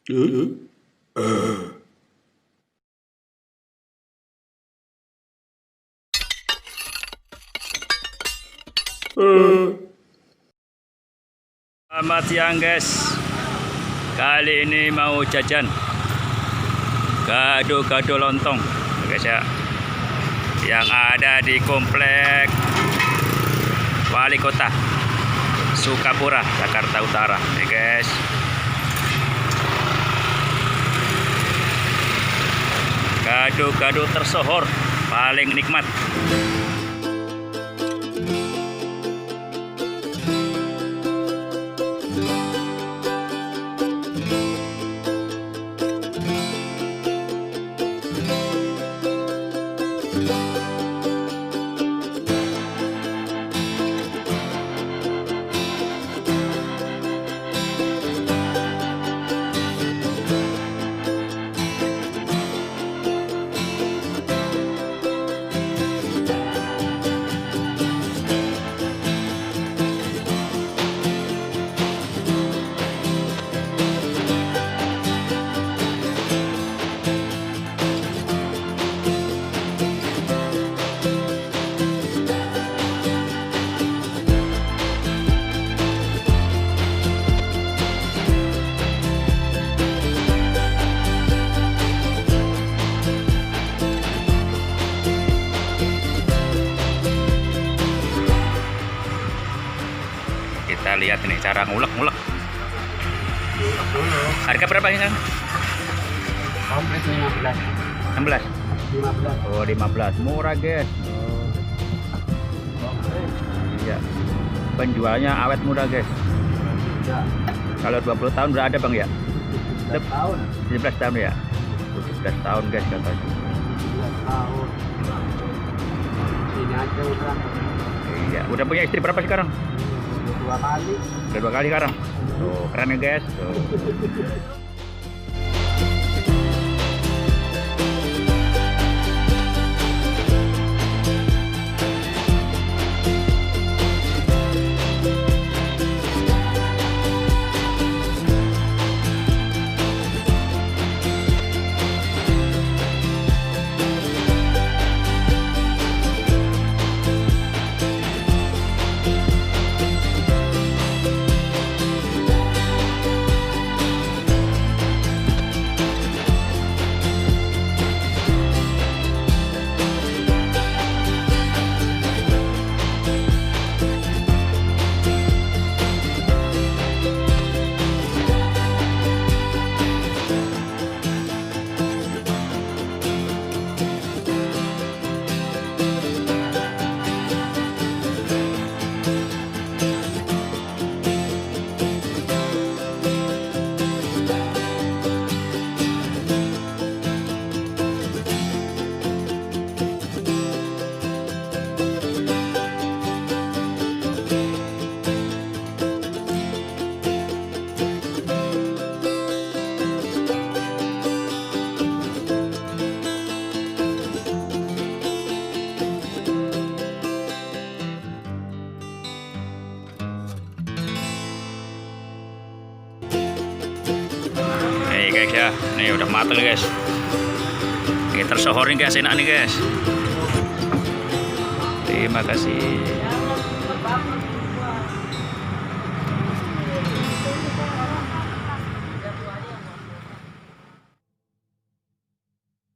Selamat siang guys. Kali ini mau jajan gado-gado lontong guys ya, yang ada di komplek Wali Kota Sukapura, Jakarta Utara nih guys. Gado-gado tersohor paling nikmat. Kita lihat ini cara ngulek-ngulek. Harga berapa ini kan? Komplit 15. 16. 15. Oh, 15. Murah, guys. Iya. Penjualnya awet muda, guys. Ya. Kalau 20 tahun berada, Bang ya? 17 tahun. 17 tahun ya? 17 tahun, guys, katanya. 17 tahun. Sini aja udah. Iya. Udah punya istri berapa sekarang? 2 kali. Udah 2 kali sekarang. Tuh, keren ya, guys. Tuh. Guys ya, nih udah mateng guys. Ini tersohor nih guys, enak nih guys. Terima kasih.